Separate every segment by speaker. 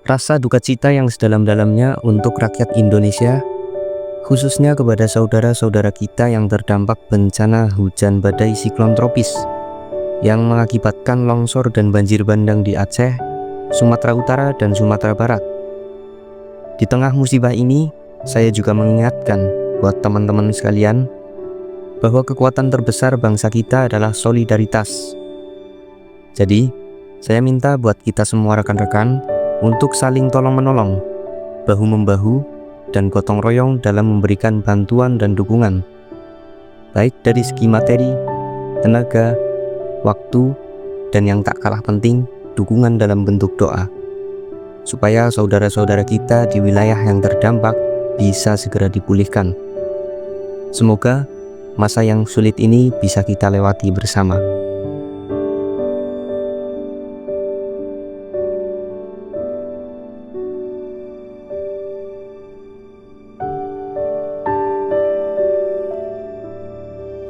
Speaker 1: Rasa duka cita yang sedalam-dalamnya untuk rakyat Indonesia, khususnya kepada saudara-saudara kita yang terdampak bencana hujan badai siklon tropis yang mengakibatkan longsor dan banjir bandang di Aceh, Sumatera Utara, dan Sumatera Barat. Di tengah musibah ini, saya juga mengingatkan buat teman-teman sekalian bahwa kekuatan terbesar bangsa kita adalah solidaritas. Jadi, saya minta buat kita semua rekan-rekan untuk saling tolong-menolong, bahu-membahu, dan gotong royong dalam memberikan bantuan dan dukungan, baik dari segi materi, tenaga, waktu, dan yang tak kalah penting, dukungan dalam bentuk doa, supaya saudara-saudara kita di wilayah yang terdampak bisa segera dipulihkan. Semoga masa yang sulit ini bisa kita lewati bersama.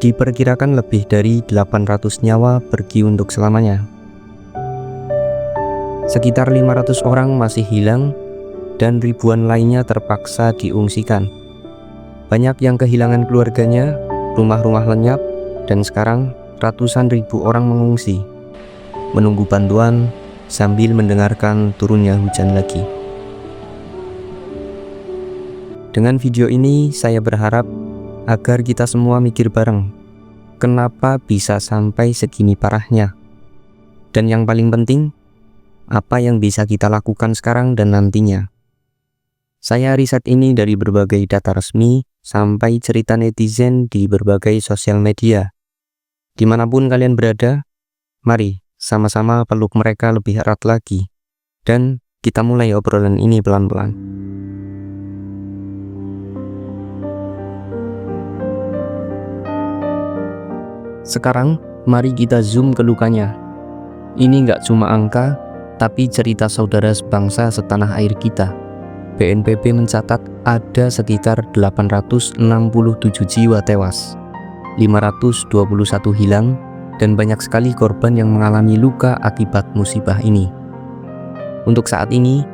Speaker 1: Diperkirakan lebih dari 800 nyawa pergi untuk selamanya. Sekitar 500 orang masih hilang dan ribuan lainnya terpaksa diungsikan. Banyak yang kehilangan keluarganya, rumah-rumah lenyap, dan sekarang ratusan ribu orang mengungsi, menunggu bantuan sambil mendengarkan turunnya hujan lagi. Dengan video ini saya berharap agar kita semua mikir bareng, kenapa bisa sampai segini parahnya? Dan yang paling penting, apa yang bisa kita lakukan sekarang dan nantinya? Saya riset ini dari berbagai data resmi sampai cerita netizen di berbagai sosial media. Dimanapun kalian berada, mari sama-sama peluk mereka lebih erat lagi. Dan kita mulai obrolan ini pelan-pelan. Sekarang, mari kita zoom ke lukanya. Ini nggak cuma angka, tapi cerita saudara sebangsa setanah air kita. BNPB mencatat ada sekitar 867 jiwa tewas, 521 hilang, dan banyak sekali korban yang mengalami luka akibat musibah ini. Untuk saat ini,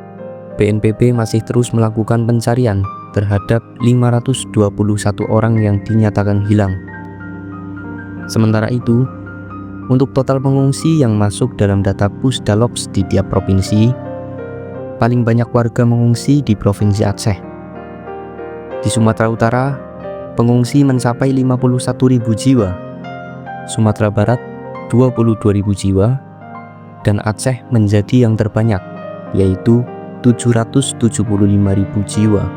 Speaker 1: BNPB masih terus melakukan pencarian terhadap 521 orang yang dinyatakan hilang. Sementara itu, untuk total pengungsi yang masuk dalam data Pusdalops di tiap provinsi, paling banyak warga mengungsi di Provinsi Aceh. Di Sumatera Utara, pengungsi mencapai 51.000 jiwa, Sumatera Barat 22.000 jiwa, dan Aceh menjadi yang terbanyak, yaitu 775.000 jiwa.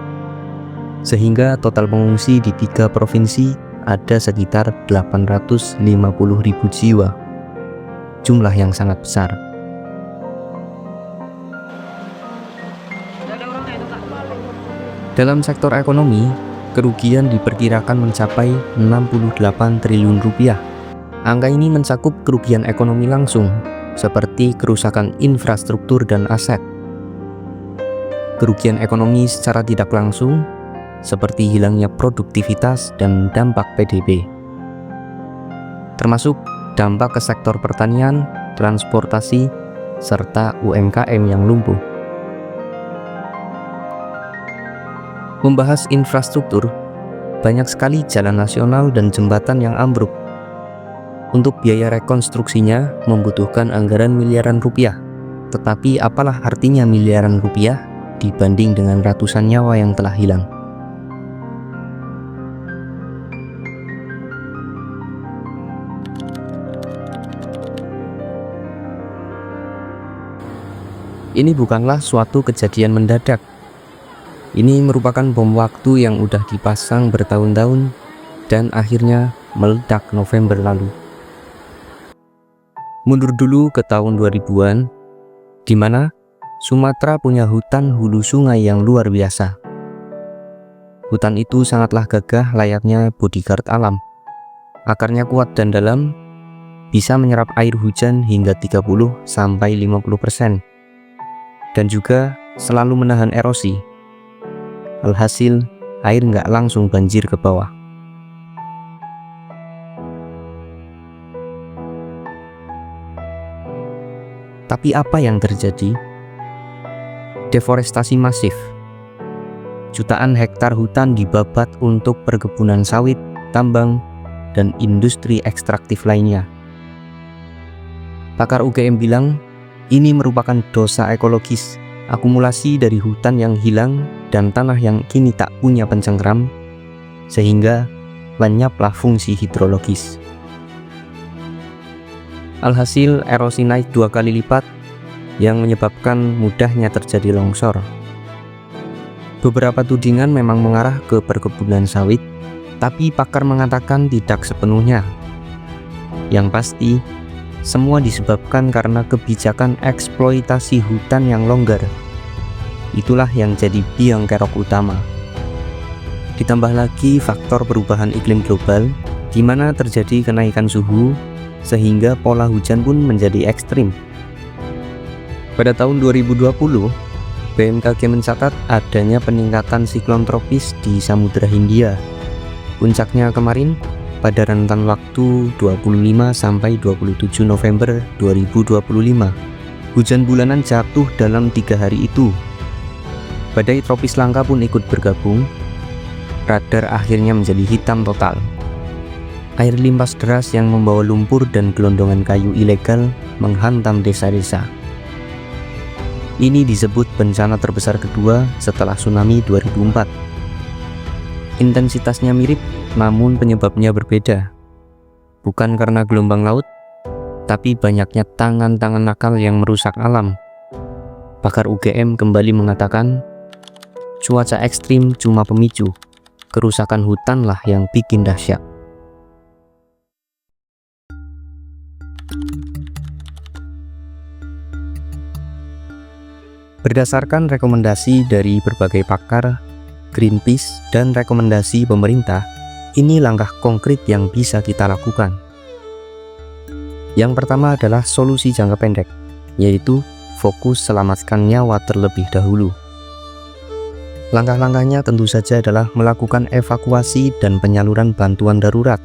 Speaker 1: Sehingga total pengungsi di 3 provinsi ada sekitar 850.000 jiwa. Jumlah yang sangat besar. Dalam sektor ekonomi, kerugian diperkirakan mencapai 68 triliun rupiah. Angka ini mencakup kerugian ekonomi langsung, seperti kerusakan infrastruktur dan aset. Kerugian ekonomi secara tidak langsung, seperti hilangnya produktivitas dan dampak PDB. Termasuk dampak ke sektor pertanian, transportasi, serta UMKM yang lumpuh. Membahas infrastruktur, banyak sekali jalan nasional dan jembatan yang ambruk. Untuk biaya rekonstruksinya membutuhkan anggaran miliaran rupiah. Tetapi apalah artinya miliaran rupiah dibanding dengan ratusan nyawa yang telah hilang? Ini bukanlah suatu kejadian mendadak. Ini merupakan bom waktu yang udah dipasang bertahun-tahun dan akhirnya meledak November lalu. Mundur dulu ke tahun 2000-an, di mana Sumatera punya hutan hulu sungai yang luar biasa. Hutan itu sangatlah gagah layaknya bodyguard alam. Akarnya kuat dan dalam, bisa menyerap air hujan hingga 30-50%. Dan juga selalu menahan erosi. Alhasil, air nggak langsung banjir ke bawah. Tapi apa yang terjadi? Deforestasi masif. Jutaan hektar hutan dibabat untuk perkebunan sawit, tambang, dan industri ekstraktif lainnya. Pakar UGM bilang, ini merupakan dosa ekologis, akumulasi dari hutan yang hilang dan tanah yang kini tak punya pencengkeram, sehingga lenyaplah fungsi hidrologis. Alhasil, erosi naik 2 kali lipat yang menyebabkan mudahnya terjadi longsor. Beberapa tudingan memang mengarah ke perkebunan sawit, tapi pakar mengatakan tidak sepenuhnya. Yang pasti, semua disebabkan karena kebijakan eksploitasi hutan yang longgar. Itulah yang jadi biang kerok utama. Ditambah lagi faktor perubahan iklim global, di mana terjadi kenaikan suhu, sehingga pola hujan pun menjadi ekstrim. Pada tahun 2020, BMKG mencatat adanya peningkatan siklon tropis di Samudra Hindia. Puncaknya kemarin pada rentan waktu 25 sampai 27 November 2025. Hujan bulanan jatuh dalam 3 hari itu. Badai tropis langka pun ikut bergabung. Radar akhirnya menjadi hitam total. Air limbas deras yang membawa lumpur dan gelondongan kayu ilegal menghantam desa-desa. Ini disebut bencana terbesar kedua setelah tsunami 2004. Intensitasnya mirip, namun penyebabnya berbeda. Bukan karena gelombang laut, tapi banyaknya tangan-tangan nakal yang merusak alam. Pakar UGM kembali mengatakan, cuaca ekstrim cuma pemicu, kerusakan hutanlah yang bikin dahsyat. Berdasarkan rekomendasi dari berbagai pakar, Greenpeace, dan rekomendasi pemerintah, ini langkah konkret yang bisa kita lakukan. Yang pertama adalah solusi jangka pendek, yaitu fokus selamatkan nyawa terlebih dahulu. Langkah-langkahnya tentu saja adalah melakukan evakuasi dan penyaluran bantuan darurat.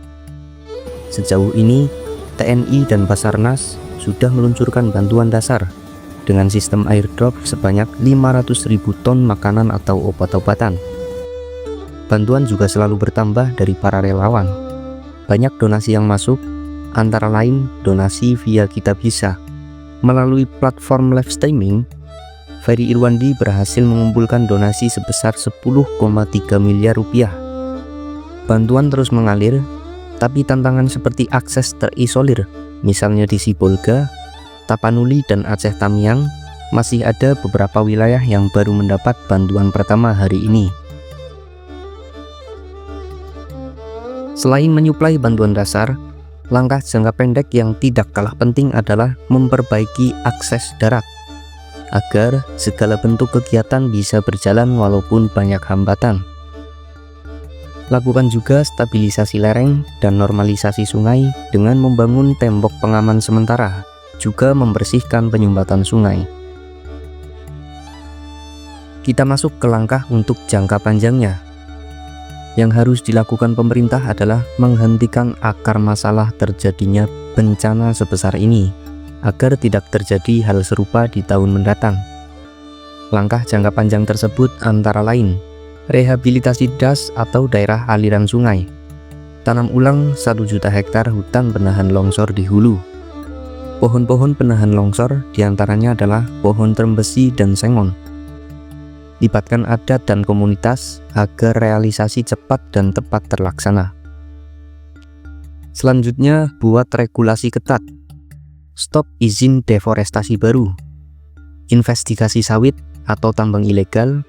Speaker 1: Sejauh ini, TNI dan Basarnas sudah meluncurkan bantuan dasar dengan sistem airdrop sebanyak 500.000 ton makanan atau obat-obatan. Bantuan juga selalu bertambah dari para relawan. Banyak donasi yang masuk, antara lain donasi via Kitabisa. Melalui platform live streaming, Ferry Irwandi berhasil mengumpulkan donasi sebesar 10,3 miliar rupiah. Bantuan terus mengalir, tapi tantangan seperti akses terisolir, misalnya di Sibolga, Tapanuli, dan Aceh Tamiang, masih ada beberapa wilayah yang baru mendapat bantuan pertama hari ini. Selain menyuplai bantuan dasar, langkah jangka pendek yang tidak kalah penting adalah memperbaiki akses darat, agar segala bentuk kegiatan bisa berjalan walaupun banyak hambatan. Lakukan juga stabilisasi lereng dan normalisasi sungai dengan membangun tembok pengaman sementara, juga membersihkan penyumbatan sungai. Kita masuk ke langkah untuk jangka panjangnya. Yang harus dilakukan pemerintah adalah menghentikan akar masalah terjadinya bencana sebesar ini, agar tidak terjadi hal serupa di tahun mendatang. Langkah jangka panjang tersebut antara lain, rehabilitasi das atau daerah aliran sungai, tanam ulang 1 juta hektar hutan penahan longsor di hulu. Pohon-pohon penahan longsor diantaranya adalah pohon trembesi dan sengon. Libatkan adat dan komunitas agar realisasi cepat dan tepat terlaksana. Selanjutnya, buat regulasi ketat. Stop izin deforestasi baru, investigasi sawit atau tambang ilegal,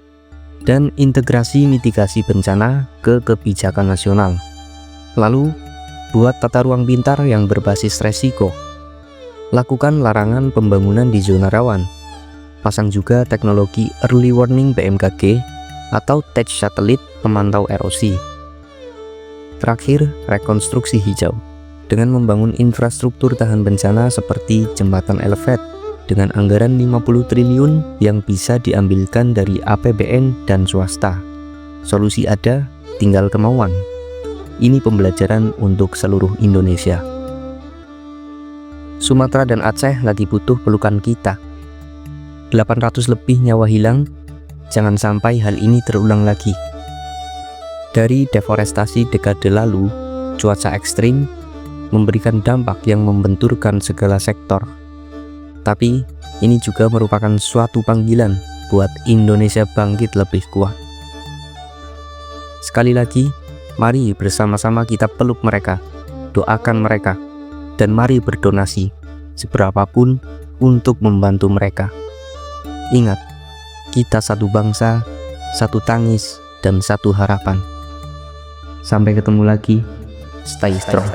Speaker 1: dan integrasi mitigasi bencana ke kebijakan nasional. Lalu, buat tata ruang pintar yang berbasis resiko. Lakukan larangan pembangunan di zona rawan. Pasang juga teknologi early warning BMKG atau TED satelit pemantau erosi. Terakhir, rekonstruksi hijau dengan membangun infrastruktur tahan bencana seperti jembatan elevat dengan anggaran 50 triliun yang bisa diambilkan dari APBN dan swasta. Solusi ada, tinggal kemauan. Ini pembelajaran untuk seluruh Indonesia. Sumatera dan Aceh lagi butuh pelukan kita. 800 lebih nyawa hilang. Jangan sampai hal ini terulang lagi. Dari deforestasi dekade lalu, cuaca ekstrim memberikan dampak yang membenturkan segala sektor. Tapi ini juga merupakan suatu panggilan buat Indonesia bangkit lebih kuat. Sekali lagi, mari bersama-sama kita peluk mereka, doakan mereka, dan mari berdonasi seberapapun untuk membantu mereka. Ingat, kita satu bangsa, satu tangis, dan satu harapan. Sampai ketemu lagi. Stay strong.